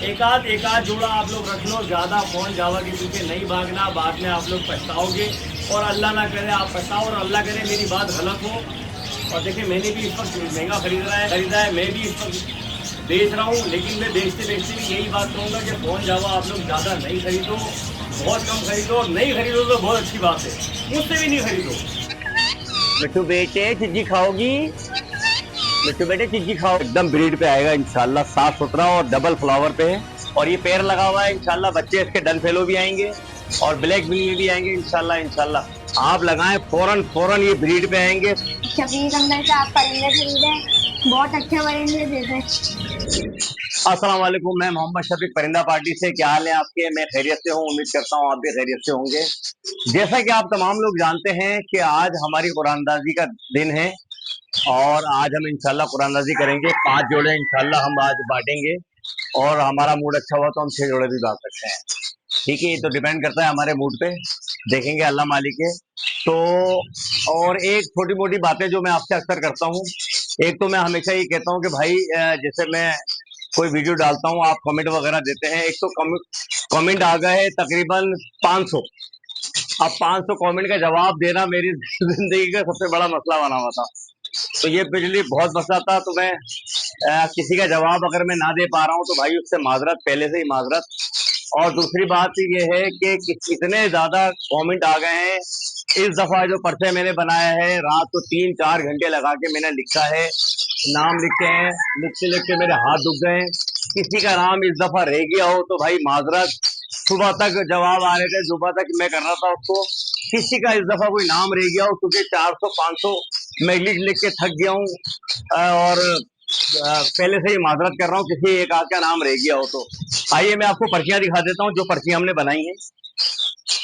एक आध जोड़ा आप लोग रख लो, ज़्यादा फोन जावा के पीछे नहीं भागना, बाद में आप लोग पछताओगे। और अल्लाह ना करे आप पछताओ, और अल्लाह करे मेरी बात गलत हो। और देखिए मैंने भी इस वक्त महंगा खरीदा है, मैं भी इस वक्त बेच रहा हूँ, लेकिन मैं बेचते बेचते भी यही बात कहूँगा कि फोन जावा आप लोग ज़्यादा नहीं खरीदो, बहुत कम खरीदो, और नहीं खरीदो तो बहुत अच्छी बात है, मुझसे भी नहीं खरीदो। मिट्टू बेटे चिज्जी खाओगी? मिट्टू बेटे चिज्जी खाओ। एकदम ब्रीड पे आएगा इंशाल्लाह, साफ सुथरा और डबल फ्लावर पे है। और ये पैर लगा हुआ है इंशाल्लाह, बच्चे इसके डन फेलो भी आएंगे और ब्लैक विंग भी आएंगे इंशाल्लाह। इंशाल्लाह आप लगाएं फौरन फौरन, ये ब्रीड पे आएंगे। शफीक अंकल से आप परिंदे खरीदे, बहुत अच्छे परिंदे देते। अस्सलाम वालेकुम, मैं मोहम्मद शफीक परिंदा पार्टी से। क्या हाल है आपके? मैं खैरियत से हूँ, उम्मीद करता हूँ आप भी खैरियत से होंगे। जैसा कि आप तमाम लोग जानते हैं कि आज हमारी कुरानदाजी का दिन है और आज हम इंशाल्लाह कुरानदाजी करेंगे। 5 जोड़े इंशाल्लाह हम आज बांटेंगे और हमारा मूड अच्छा हुआ तो हम 6 जोड़े भी बांट सकते हैं। ठीक है, ये तो डिपेंड करता है हमारे मूड पे, देखेंगे अल्लाह मालिक है। तो और एक छोटी मोटी बातें जो मैं आपसे अक्सर करता हूँ, एक तो मैं हमेशा ये कहता हूँ कि भाई जैसे मैं कोई वीडियो डालता हूँ, आप कमेंट वगैरह देते हैं। एक तो कमेंट आ गए तकरीबन 500। अब 500 कमेंट का जवाब देना मेरी जिंदगी का सबसे बड़ा मसला बना हुआ था। तो ये पिछली बहुत मसला था। तो मैं किसी का जवाब अगर मैं ना दे पा रहा हूँ तो भाई उससे माजरत, पहले से ही माजरत। और दूसरी बात ये है कि इतने ज्यादा कमेंट आ गए हैं। इस दफा जो पर्चे मैंने बनाया है, रात को 3-4 घंटे लगा के मैंने लिखा है, नाम लिखे हैं, लिखते लिखते मेरे हाथ दुख गए। किसी का नाम इस दफा रह गया हो तो भाई माजरत। सुबह तक जवाब आ रहे थे, सुबह तक मैं कर रहा था उसको। किसी का इस दफा कोई नाम रह गया हो, क्योंकि 400-500 मैं लिख लिख के थक गया हूँ। और पहले से ही माजरत कर रहा हूँ किसी एक आध का नाम रह गया हो तो। आइए मैं आपको पर्चियां दिखा देता हूँ, जो पर्चियां हमने बनाई हैं।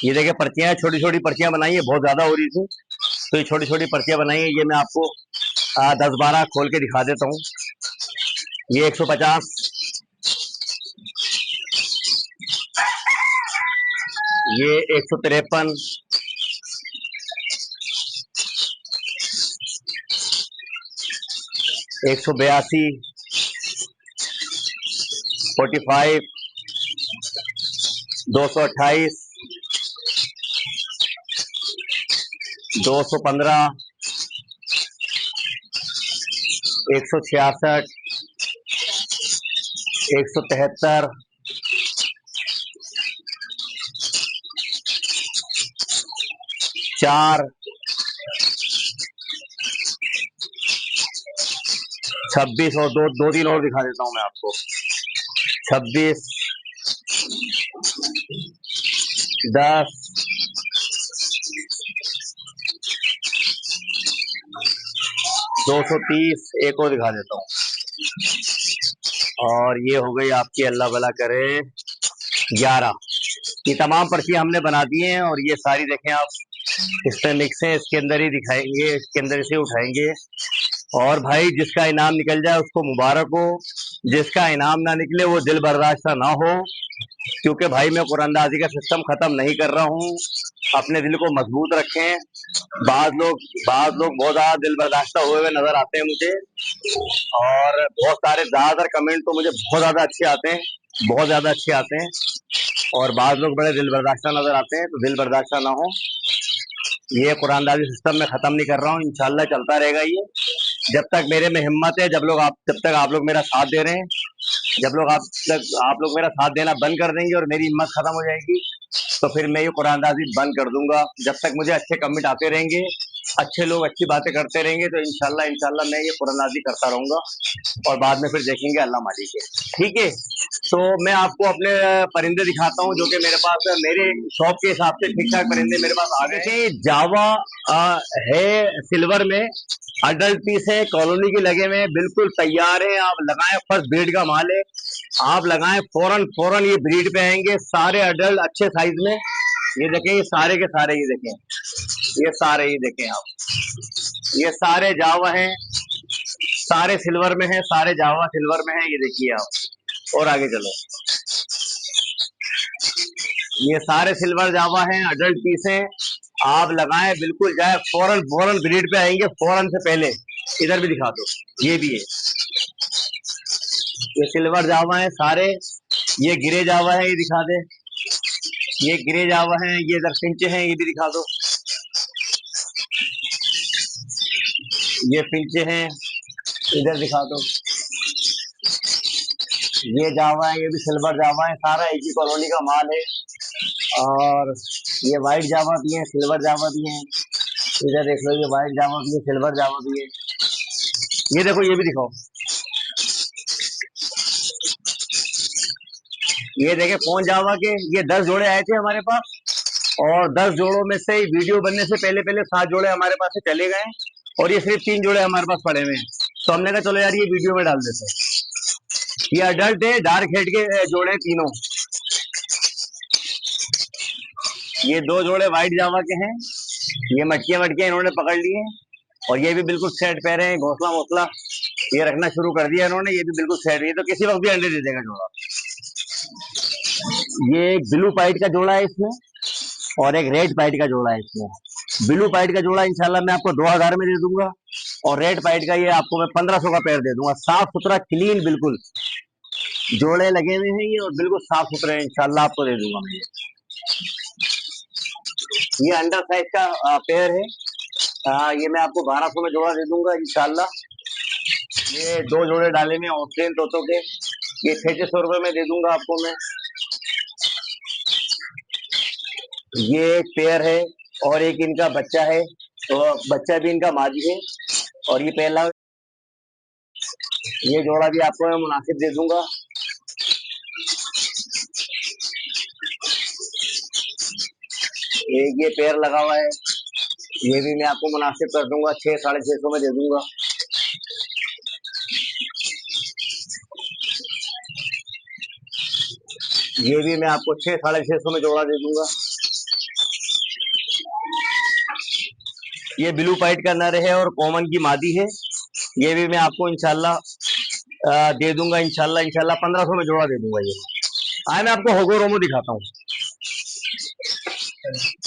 ये देखिए पर्चियां, छोटी छोटी पर्चियां बनाई है, बहुत ज्यादा हो रही थी तो ये छोटी छोटी पर्चियां बनाई है। ये मैं आपको 10-12 खोल के दिखा देता हूँ। ये 150, ये 153, 182, 45, 228, 215, 166, 173, 4, 26 और दो तीन और दिखा देता हूं मैं आपको। 26, 10, 230, एक और दिखा देता हूँ। और ये हो गई आपकी, अल्लाह भला करे, 11। ये तमाम पर्चियां हमने बना दी हैं और ये सारी देखें आप, इसमें मिक्स है, इसके अंदर ही दिखाएंगे, इसके अंदर से उठाएंगे। और भाई जिसका इनाम निकल जाए उसको मुबारक हो, जिसका इनाम ना निकले वो दिल बर्दाश्त ना हो। क्योंकि भाई मैं कुरानदाजी का सिस्टम खत्म नहीं कर रहा हूँ। अपने दिल को मजबूत रखें। बाद लोग बहुत ज्यादा दिल बर्दाश्त हुए हुए नजर आते हैं मुझे, और बहुत सारे ज्यादातर कमेंट तो मुझे बहुत ज्यादा अच्छे आते हैं, बहुत ज्यादा अच्छे आते हैं। और बाद लोग बड़े दिल बर्दाश्त नजर आते हैं, तो दिल बर्दाश्त ना हो। ये कुरानदाजी सिस्टम में खत्म नहीं कर रहा हूँ, इंशाल्लाह चलता रहेगा ये जब तक मेरे में हिम्मत है। जब तक आप लोग मेरा साथ दे रहे हैं, आप लोग मेरा साथ देना बंद कर देंगे और मेरी हिम्मत खत्म हो जाएगी, तो फिर मैं ये कुरानदाजी बंद कर दूंगा। जब तक मुझे अच्छे कमेंट आते रहेंगे, अच्छे लोग अच्छी बातें करते रहेंगे, तो इंशाल्लाह मैं ये कुरानदाजी करता रहूंगा। और बाद में फिर देखेंगे अल्लाह मालिक है। ठीक है, तो मैं आपको अपने परिंदे दिखाता हूँ जो कि मेरे पास, मेरे शॉप के हिसाब से ठीक ठाक परिंदे मेरे पास आ गए थे। जावा है सिल्वर में, अडल्ट पीस है, कॉलोनी के लगे हुए हैं, बिल्कुल तैयार है। आप लगाएं, फर्स्ट ब्रीड का माल है, आप लगाएं फौरन फौरन, ये ब्रीड पे आएंगे सारे अडल्ट अच्छे साइज में। ये देखें, ये सारे के सारे, ये देखें, ये सारे, ये देखें आप, ये सारे जावा हैं, सारे सिल्वर में है, सारे जावा सिल्वर में है। ये देखिए आप, और आगे चलो, ये सारे सिल्वर जावा हैं, अडल्ट पीस हैं। आप लगाएं, बिल्कुल जाए, फौरन फौरन ब्रीड पे आएंगे, फौरन से पहले। इधर भी दिखा दो, ये भी है, ये सिल्वर जावा है सारे, ये गिरे जावा है, ये दिखा दे। ये गिरे जावा है, ये इधर फिंच है, ये भी दिखा दो। ये फिंच है, इधर दिखा दो। ये जावा है, ये भी सिल्वर जावा है, सारा एक ही कॉलोनी का माल है। और ये व्हाइट जावा भी है, सिल्वर जावा भी है। इधर देख लो, ये व्हाइट जावा भी है, सिल्वर जावा भी है। ये देखो, ये भी दिखाओ। ये देखे फोन जावा के, ये 10 जोड़े आए थे हमारे पास, और 10 जोड़ों में से वीडियो बनने से पहले पहले 7 जोड़े हमारे पास से चले गए, और ये सिर्फ 3 जोड़े हमारे पास पड़े हुए हैं। तो हमने कहा चलो यार ये वीडियो में डाल देते हैं। ये अडल्ट है, डार्क हेड के जोड़े तीनों। ये 2 जोड़े व्हाइट जावा के हैं। ये मटकियां मटकियां इन्होंने पकड़ ली हैं, और ये भी बिल्कुल सेट पैर हैं, घोंसला वोसला ये रखना शुरू कर दिया इन्होंने। ये भी बिल्कुल सेट है, तो किसी वक्त भी अंडे दे देगा जोड़ा। ये एक ब्लू पाइट का जोड़ा है इसमें, और एक रेड पाइट का जोड़ा है इसमें। ब्लू पाइट का जोड़ा इंशाल्लाह मैं आपको 2000 में दे दूंगा, और रेड पाइट का ये आपको मैं 1500 का पैर दे दूंगा। साफ सुथरा क्लीन बिल्कुल जोड़े लगे हुए हैं ये, और बिल्कुल साफ सुथरे हैं, इंशाल्लाह आपको दे दूंगा मैं ये अंडर साइज का पेयर है। ये मैं आपको 1200 में जोड़ा दे दूंगा इंशाल्लाह। ये 2 जोड़े डाले में ऑस्ट्रेलियन तोतों के, ये 3600 रुपए में दे दूंगा आपको मैं। ये एक पेयर है, और एक इनका बच्चा है, तो बच्चा भी इनका मादी है, और ये पहला ये जोड़ा भी आपको मैं मुनासिब दे दूंगा। एक ये पेयर लगा हुआ है, ये भी मैं आपको मुनासिब कर दूंगा, 6 650 में दे दूंगा। ये भी मैं आपको 6 650 में जोड़ा दे दूंगा। ये ब्लू पाइट का नर है, और कॉमन की मादी है। ये भी मैं आपको इंशाल्लाह दे दूंगा, इंशाल्लाह 1500 में जोड़ा दे दूंगा। ये मैं आपको होगो रोमो दिखाता हूँ।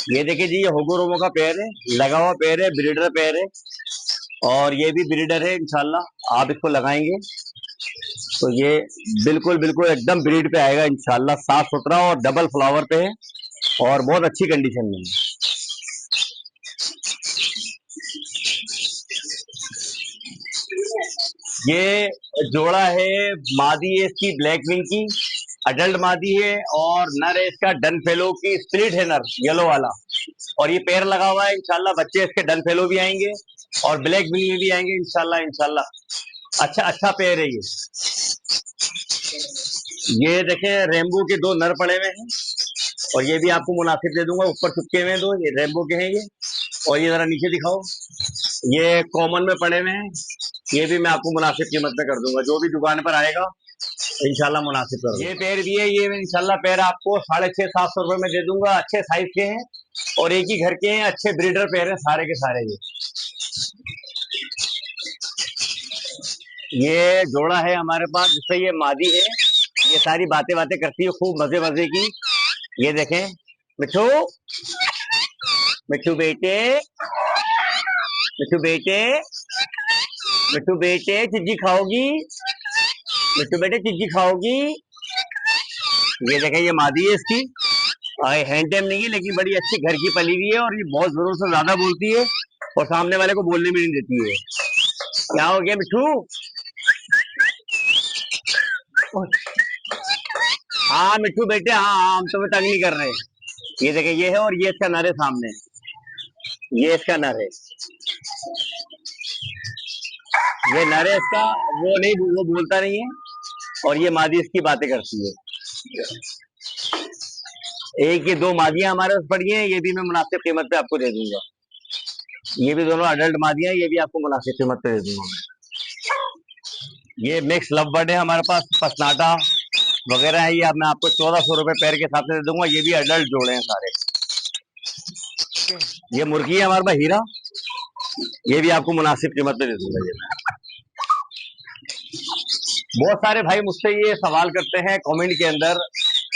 ये देखिए जी, ये होगो रोमो का पेयर है, लगा हुआ पेयर है, ब्रीडर पेयर है, और ये भी ब्रीडर है। इंशाल्लाह आप इसको लगाएंगे तो ये बिल्कुल बिल्कुल एकदम ब्रीड पे आएगा इंशाल्लाह, साफ सुथरा और डबल फ्लावर पे है, और बहुत अच्छी कंडीशन में है। ये जोड़ा है, मादी है इसकी ब्लैक विंग की, अडल्ट मादी है, और नर है इसका डन फेलो की स्प्लिट है नर, येलो वाला, और ये पैर लगा हुआ है। इंशाल्लाह बच्चे इसके डन फेलो भी आएंगे, और ब्लैक विंग में भी आएंगे इंशाल्लाह। इंशाल्लाह अच्छा पैर है ये देखें, रेम्बो के 2 नर पड़े हुए हैं, और ये भी आपको मुनासिब दे दूंगा। ऊपर चुपके हुए 2 ये रेम्बो के हैं ये, और ये जरा नीचे दिखाओ, ये कॉमन में पड़े हुए हैं। ये भी मैं आपको मुनासिब कीमत में कर दूंगा, जो भी दुकान पर आएगा इंशाल्लाह मुनासिब कर। ये पैर भी है, ये इंशाल्लाह पैर आपको 650-700 रुपए में दे दूंगा। अच्छे साइज के हैं, और एक ही घर के हैं, अच्छे ब्रीडर पैर हैं सारे के सारे। ये जोड़ा है हमारे पास, जिससे ये मादी है, ये सारी बातें करती है खूब मजे मजे की। ये देखें, मिठू मिठू बेटे, मिठू बेटे, मिठू बेटे चिज्जी खाओगी, मिठू बेटे चिज्जी खाओगी। ये देखें, ये मादी है इसकी, हैंड टाइम नहीं है, लेकिन बड़ी अच्छी घर की पली हुई है, और ये बहुत जोरों से ज्यादा बोलती है, और सामने वाले को बोलने भी नहीं देती है। क्या हो गया मिठू? हाँ मिठू बेटे, हाँ हम तुम्हें तंग नहीं कर रहे। ये देखें, ये है, और ये इसका नर है सामने, ये इसका नर है, ये नर है इसका, वो बोलता नहीं है, और ये मादी इसकी बातें करती है। एक ये 2 मादियां हमारे पास पड़ी हैं, ये भी मैं मुनासिब कीमत पे आपको दे दूंगा। ये भी दोनों अडल्ट मादियां, ये भी आपको मुनासिब कीमत पे दे दूंगा। ये मिक्स लव बर्ड है हमारे पास, पसनाटा वगैरह है, ये मैं आपको 1400 रुपए पैर के हिसाब से दे दूंगा। ये भी अडल्ट जोड़े हैं सारे। ये मुर्गी है हमारे पास हीरा, ये भी आपको मुनासिब कीमत पे दे दूंगा। ये बहुत सारे भाई मुझसे ये सवाल करते हैं कमेंट के अंदर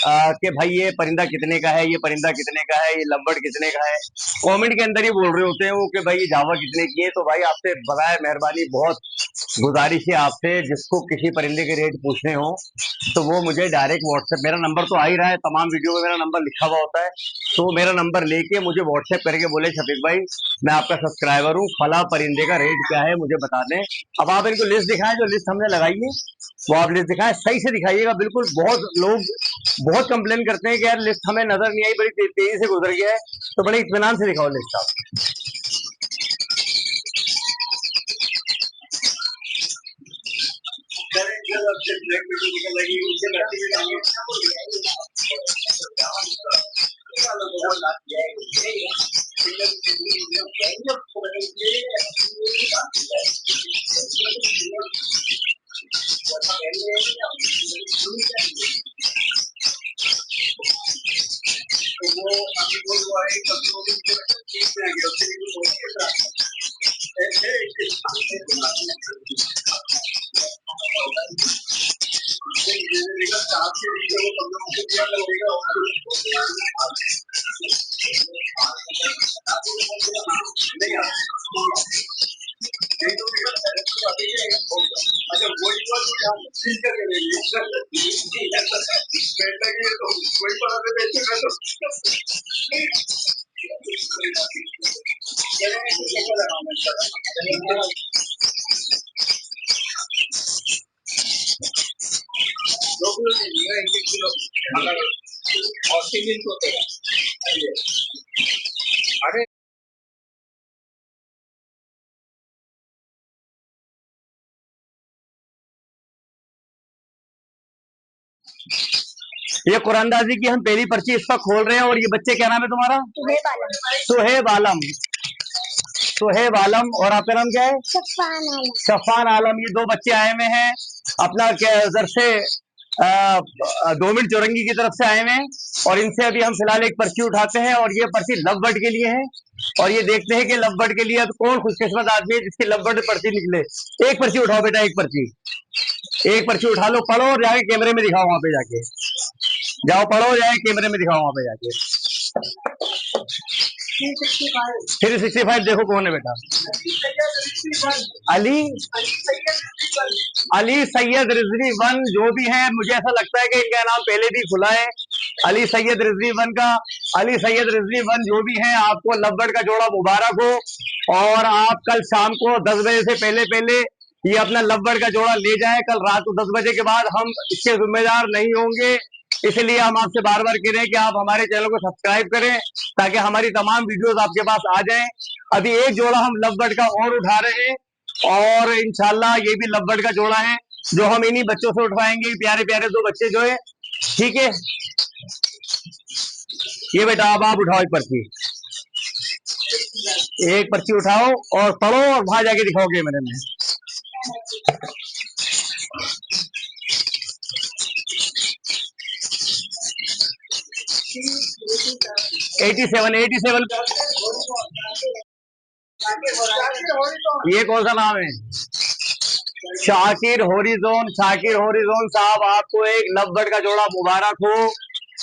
कि भाई ये परिंदा कितने का है, ये परिंदा कितने का है, ये लवबर्ड कितने का है। कमेंट के अंदर ही बोल रहे होते हैं वो कि भाई ये जावा कितने की है। तो भाई आपसे बराए मेहरबानी बहुत गुजारिश है आपसे, जिसको किसी परिंदे के रेट पूछने हो तो वो मुझे डायरेक्ट व्हाट्सएप, मेरा नंबर तो आ ही रहा है, तमाम वीडियो में मेरा नंबर लिखा हुआ होता है, तो मेरा नंबर लेके मुझे व्हाट्सएप करके बोले शफीक भाई मैं आपका सब्सक्राइबर हूँ, फला परिंदे का रेट क्या है मुझे बता दें। अब आप इनको लिस्ट दिखाएं, जो लिस्ट हमने लगाई है वो आप लिस्ट दिखाएं, सही से दिखाइएगा बिल्कुल। बहुत लोग बहुत कंप्लेन करते हैं कि यार लिस्ट हमें नजर नहीं आई, बड़ी तेजी से गुजर गया है, तो बड़े इत्मीनान से दिखाओ लिस्ट आप। ये कुरानदाजी की हम पहली पर्ची इस पर खोल रहे हैं। और ये बच्चे क्या नाम है तुम्हारा? सुहेब आलम। सुहेब आलम। सुहेब आलम। और आपका नाम क्या है? शफान आलम। शफान आलम। ये दो बच्चे आए हुए हैं अपना उधर से 2 मिनट चौरंगी की तरफ से आए हुए हैं, और इनसे अभी हम फिलहाल एक पर्ची उठाते हैं, और ये पर्ची लव बर्ड के लिए है। और ये देखते हैं कि लव बर्ड के लिए अब कौन खुशकिस्मत आदमी है जिसकी लव बर्ड पर्ची निकले। एक पर्ची उठाओ बेटा, एक पर्ची उठा लो, पढ़ो और जाके कैमरे में दिखाओ, वहां पे जाके जाओ, पढ़ो, जाए कैमरे में दिखाओ वहां पे जाके। 365 देखो कौन है बेटा? अली अली सैयद रिजवी वन जो भी है, मुझे ऐसा लगता है कि इनका नाम पहले भी खुला है, अली सैयद रिजवी वन का। अली सैयद रिजवी वन जो भी है, आपको लवबर्ड का जोड़ा मुबारक हो, और आप कल शाम को 10 बजे से पहले पहले ये अपना लवबर्ड का जोड़ा ले जाए। कल रात को 10 बजे के बाद हम इसके जिम्मेदार नहीं होंगे, इसलिए हम आपसे बार बार कह रहे हैं कि आप हमारे चैनल को सब्सक्राइब करें ताकि हमारी तमाम वीडियोस आपके पास आ जाएं। अभी एक जोड़ा हम लवबर्ड का और उठा रहे हैं, और इंशाल्लाह ये भी लवबर्ड का जोड़ा है जो हम इन्हीं बच्चों से उठवाएंगे, प्यारे प्यारे 2 बच्चे जो है, ठीक है। ये बेटा अब आप उठाओ एक पर्ची उठाओ और पढ़ो, और वहां जाके दिखाओ कैमरे में। 87 ये कौन सा नाम है? शाकिर होरिजोन। शाकिर होरिजोन साहब, आपको एक लवबर्ड का जोड़ा मुबारक हो,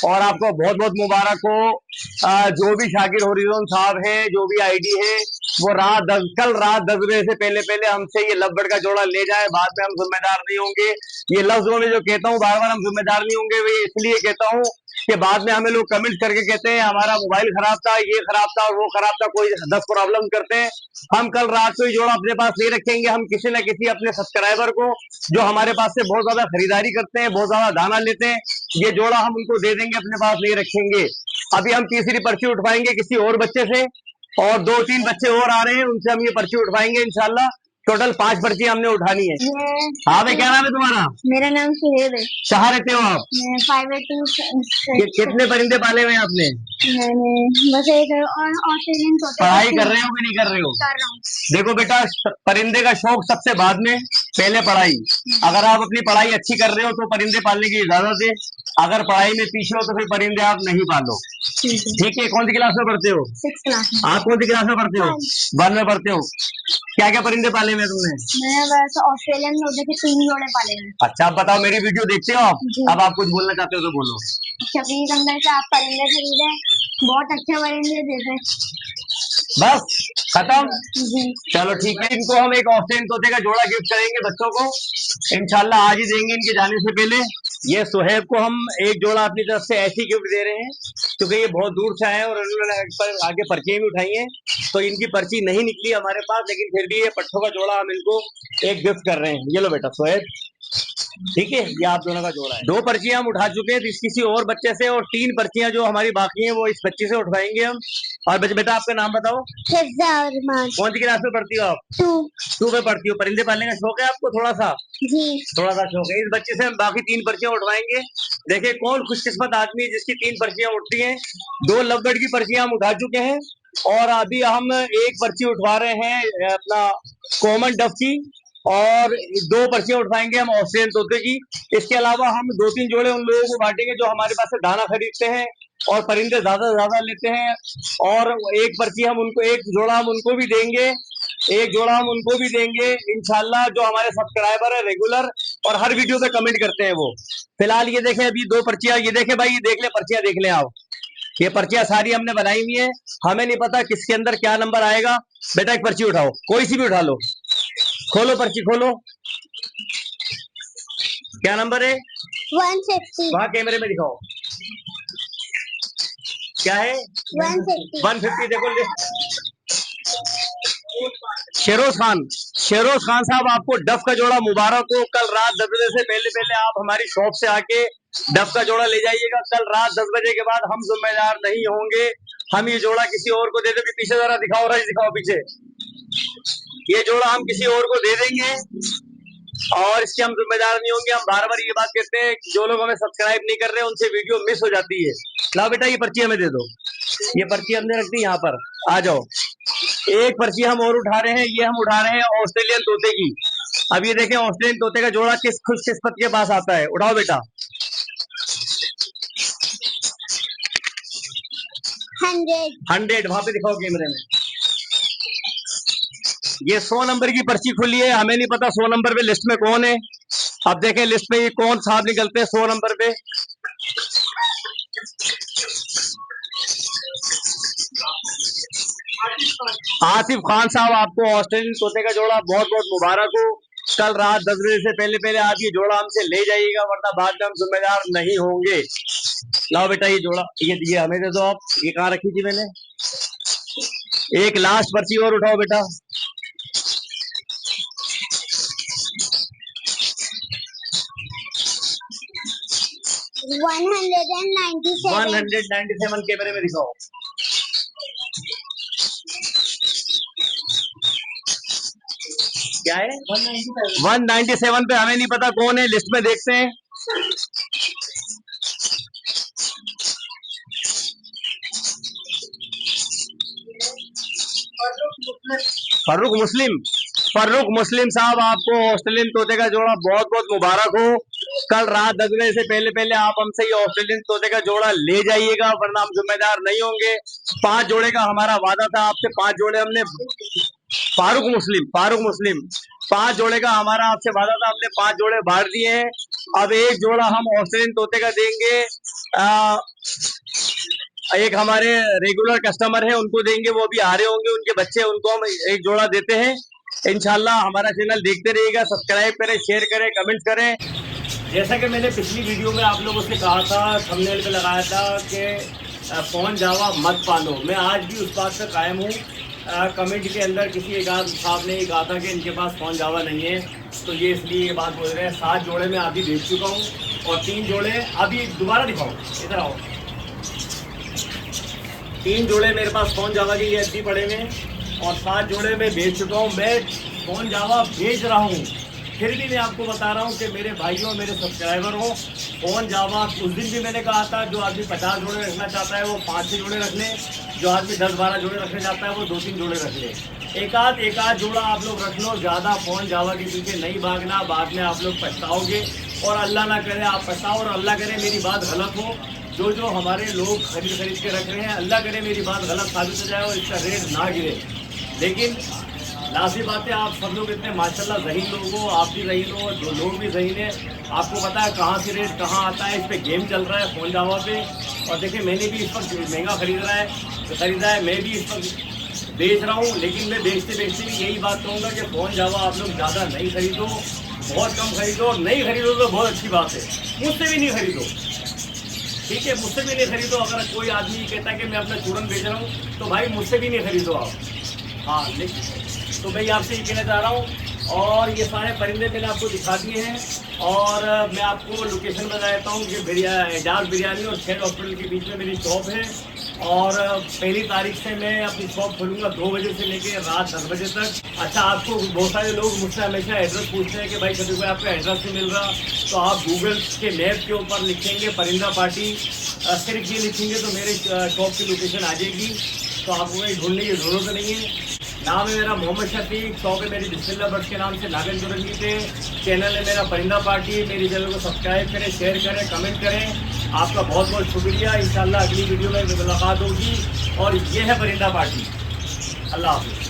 और आपको बहुत बहुत मुबारक हो। जो भी शाकिर होरिजोन साहब है, जो भी आईडी है, वो कल रात 10 बजे से पहले पहले हमसे ये लवबर्ड का जोड़ा ले जाए। बाद में हम जिम्मेदार नहीं होंगे। ये लफ्जों में जो कहता हूँ बार बार, हम जिम्मेदार नहीं होंगे, वे इसलिए कहता हूँ कि बाद में हमें लोग कमेंट करके कहते हैं हमारा मोबाइल खराब था, ये खराब था और वो खराब था, कोई 10 प्रॉब्लम करते हैं। हम कल रात को ये जोड़ा अपने पास नहीं रखेंगे। हम किसी न किसी अपने सब्सक्राइबर को, जो हमारे पास से बहुत ज्यादा खरीदारी करते हैं, बहुत ज्यादा दाना लेते हैं, ये जोड़ा हम उनको दे देंगे, अपने पास नहीं रखेंगे। अभी हम तीसरी पर्ची उठवाएंगे किसी और बच्चे से, और 2-3 बच्चे और आ रहे हैं, उनसे हम ये पर्ची उठवाएंगे इंशाल्लाह। टोटल 5 पर्ची हमने उठानी है। हाँ भाई, क्या नाम है तुम्हारा? मेरा नाम सुहेब है। कहाँ रहते हो आप? मैं 582। कितने परिंदे पाले हुए हैं आपने? मैंने बस एक और ऑस्ट्रेलियन तोते। पढ़ाई कर रहे हो कि नहीं कर रहे हो? कर रहा हूँ। देखो बेटा, परिंदे का शौक सबसे बाद में, पहले पढ़ाई। अगर आप अपनी पढ़ाई अच्छी कर रहे हो तो परिंदे पालने की इजाजत है, अगर पढ़ाई में पीछे हो तो फिर परिंदे आप नहीं पालो, ठीक है। कौन सी क्लास में पढ़ते हो? 6th क्लास में। आप कौन सी क्लास में पढ़ते हो? 1 में पढ़ते हो। क्या क्या परिंदे पाले हुए तुमने? मैं बस ऑस्ट्रेलियन तोते के 3 जोड़े पाले हैं। अच्छा, आप बताओ, मेरी वीडियो देखते हो आप? अब आप कुछ बोलना चाहते हो तो बोलो। शफीक अंकल से आप परिंदे खरीदे, बहुत अच्छे परिंदे देते हैं। बस खत्म। जी चलो ठीक है, इनको हम एक ऑस्ट्रेलियन तोते का जोड़ा गिफ्ट करेंगे बच्चों को, इंशाल्लाह आज ही देंगे इनके जाने से पहले। ये सुहेब को हम एक जोड़ा अपनी तरफ से ऐसी गिफ्ट दे रहे हैं क्योंकि ये बहुत दूर से आए और उन्होंने आगे पर्चियां भी उठाई हैं, तो इनकी पर्ची नहीं निकली हमारे पास, लेकिन फिर भी ये पट्ठों का जोड़ा हम इनको एक गिफ्ट कर रहे हैं। ये लो बेटा सुहेब, ठीक है, ये आप दोनों का जोड़ा है। 2 पर्चियां हम उठा चुके हैं किसी और बच्चे से, और 3 पर्चियां जो हमारी बाकी हैं वो इस बच्चे से उठवाएंगे हम। और बेटा आपका नाम बताओ। कौन सी क्लास में पढ़ती हो आप? 2 में पढ़ती हो। परिंदे पालने का शौक है आपको थोड़ा सा? जी थोड़ा सा शौक है। इस बच्चे से हम बाकी 3 पर्चियां उठवाएंगे। देखिए कौन खुशकिस्मत आदमी है जिसकी 3 पर्चियां उठती हैं। 2 लवबर्ड की पर्चियां हम उठा चुके हैं और अभी हम एक पर्ची उठवा रहे हैं अपना कॉमन डफ की, और 2 पर्चियां उठवाएंगे हम ऑस्ट्रेलियन तोते की। इसके अलावा हम 2-3 जोड़े उन लोगों को बांटेंगे जो हमारे पास से दाना खरीदते हैं और परिंदे ज्यादा से ज्यादा लेते हैं, और एक पर्ची हम उनको, एक जोड़ा हम उनको भी देंगे, एक जोड़ा हम उनको भी देंगे इंशाल्लाह, जो हमारे सब्सक्राइबर है रेगुलर और हर वीडियो पे कमेंट करते हैं वो। फिलहाल ये देखें अभी 2 पर्चियां, ये देखें भाई, ये देख ले पर्चियां, देख लें आप। ये पर्चियां सारी हमने बनाई हुई है, हमें नहीं पता किसके अंदर क्या नंबर आएगा। बेटा एक पर्ची उठाओ, कोई सी भी उठा लो, खोलो पर्ची खोलो, क्या नंबर है? 150। वहां कैमरे में दिखाओ, क्या है? 150। देखो लिस्ट। शेरोज खान साहब, आपको डफ का जोड़ा मुबारक हो। कल रात 10 बजे से पहले पहले आप हमारी शॉप से आके डफ का जोड़ा ले जाइएगा। कल रात 10 बजे के बाद हम जिम्मेदार नहीं होंगे, हम ये जोड़ा किसी और को दे देंगे। पीछे जरा दिखाओ, राइट दिखाओ पीछे, ये जोड़ा हम किसी और को दे देंगे और इसके हम जिम्मेदार नहीं होंगे। हम बार बार ये बात कहते हैं, जो लोग हमें सब्सक्राइब नहीं कर रहे उनसे वीडियो मिस हो जाती है। लाओ बेटा ये पर्ची हमें दे दो, ये पर्ची हमने रख दी यहाँ पर, आ जाओ। एक पर्ची हम और उठा रहे हैं, ये हम उठा रहे हैं ऑस्ट्रेलियन तोते की। अब ये देखें ऑस्ट्रेलियन तोते का जोड़ा किस खुशकिस्मत के पास आता है। उठाओ बेटा। 100 वहां पे दिखाओ कैमरे में। ये 100 नंबर की पर्ची खुली है, हमें नहीं पता 100 नंबर पे लिस्ट में कौन है। अब देखें लिस्ट में ये कौन साहब निकलते हैं 100 नंबर पे। आसिफ खान साहब, आपको ऑस्ट्रेलियन तोते का जोड़ा बहुत बहुत मुबारक हो। कल रात 10 बजे से पहले पहले आप ये जोड़ा हमसे ले जाइएगा, वरना बाद में हम जिम्मेदार नहीं होंगे। लाओ बेटा ये जोड़ा, ये हमें दे दो आप। ये कहाँ रखी थी मैंने? एक लास्ट पर्ची और उठाओ बेटा। 197 कैमरे में दिखाओ। क्या है? 197 पे हमें नहीं पता कौन है, लिस्ट में देखते हैं। फर्रुख मुस्लिम साहब, आपको ऑस्ट्रेलियन तोते का जोड़ा बहुत बहुत मुबारक हो। कल रात 10 बजे से पहले पहले आप हमसे ये ऑस्ट्रेलियन तोते का जोड़ा ले जाइएगा, वरना हम जिम्मेदार नहीं होंगे। 5 जोड़े का हमारा वादा था आपसे, 5 जोड़े हमने फारूक मुस्लिम 5 जोड़े का हमारा आपसे वादा था, हमने 5 जोड़े बांट दिए हैं। अब एक जोड़ा हम ऑस्ट्रेलियन तोते का देंगे, एक हमारे रेगुलर कस्टमर है उनको देंगे, वो भी आ रहे होंगे, उनके बच्चे, उनको हम एक जोड़ा देते हैं। इंशाल्लाह हमारा चैनल देखते रहिएगा, सब्सक्राइब करें, शेयर करें, कमेंट करें। जैसा कि मैंने पिछली वीडियो में आप लोगों से कहा था, थंबनेल पे लगाया था कि फोन जावा मत पालो, मैं आज भी उस बात पर कायम हूँ। कमेंट के अंदर किसी एक आध साहब ने कहा था कि इनके पास फोन जावा नहीं है, तो ये इसलिए ये बात बोल रहे हैं। 7 जोड़े मैं अभी बेच चुका हूँ और 3 जोड़े अभी दोबारा दिखाओ, इधर आओ। 3 जोड़े मेरे पास फोन जावा के ये अभी पड़े हुए और 7 जोड़े मैं बेच चुका हूँ। मैं फोन जावा बेच रहा हूँ, फिर भी मैं आपको बता रहा हूँ कि मेरे भाइयों, मेरे सब्सक्राइबर हो, फोन जावा उस दिन भी मैंने कहा था, जो आदमी 50 जोड़े रखना चाहता है वो 5-6 जोड़े रख ले, जो आदमी 10-12 जोड़े रखना चाहता है वो 2-3 जोड़े रख ले। एक आध जोड़ा आप लोग रख लो, ज़्यादा फोन जावा के पीछे नहीं भागना, बाद में आप लोग पछताओगे और अल्लाह ना करे आप पछताओ और अल्लाह करे मेरी बात गलत हो। जो हमारे लोग खरीद के रख रहे हैं, अल्लाह करे मेरी बात गलत साबित हो जाए और इसका रेट ना गिरे। लेकिन लाज़िम बात है, आप सब लोग इतने माशाल्लाह ज़हीन लोग हो, आप भी ज़हीन हो, जो लोग भी ज़हीन है। आपको पता है कहाँ से रेट कहाँ आता है, इस पर गेम चल रहा है फ़ोन जावा पे। और देखिए मैंने भी इस वक्त महंगा ख़रीदा है, मैं भी इस वक्त बेच रहा हूँ। लेकिन मैं बेचते बेचते भी यही बात कहूँगा कि फ़ोन जावा आप लोग ज़्यादा नहीं खरीदो, बहुत कम खरीदो। और नहीं खरीदो तो बहुत अच्छी बात है, मुझसे भी नहीं खरीदो, ठीक है, मुझसे भी नहीं खरीदो। अगर कोई आदमी कहता है कि मैं अपना चूरन बेच रहा हूँ तो भाई मुझसे भी नहीं खरीदो आप। हाँ, लेकिन तो भाई आपसे ये कहना चाह रहा हूँ। और ये सारे परिंदे मैंने आपको दिखा दिए हैं। और मैं आपको लोकेशन बता देता हूँ कि एजाज बिरयानी और शेड हॉस्पिटल के बीच में मेरी शॉप है। और 1 तारीख से मैं अपनी शॉप खोलूँगा 2 बजे से लेकर रात 10 बजे तक। अच्छा, आपको बहुत सारे लोग मुझसे हमेशा एड्रेस पूछते हैं कि भाई कभी कोई आपका एड्रेस नहीं मिल रहा, तो आप गूगल के मैप के ऊपर लिखेंगे परिंदा पार्टी, सिर्फ ये लिखेंगे तो मेरे शॉप की लोकेशन आ जाएगी। तो आपको कहीं ढूंढने की ज़रूरत नहीं है। नाम है मेरा मोहम्मद शफीक, शॉप है मेरी बिस्मिल्लाह बर्ड्स के नाम से नागन चुरंगी पे। चैनल है मेरा परिंदा पार्टी। मेरे चैनल को सब्सक्राइब करें, शेयर करें, कमेंट करें। आपका बहुत बहुत शुक्रिया। इंशाल्लाह अगली वीडियो में मुलाकात होगी। और ये है परिंदा पार्टी। अल्लाह हाफ़िज़।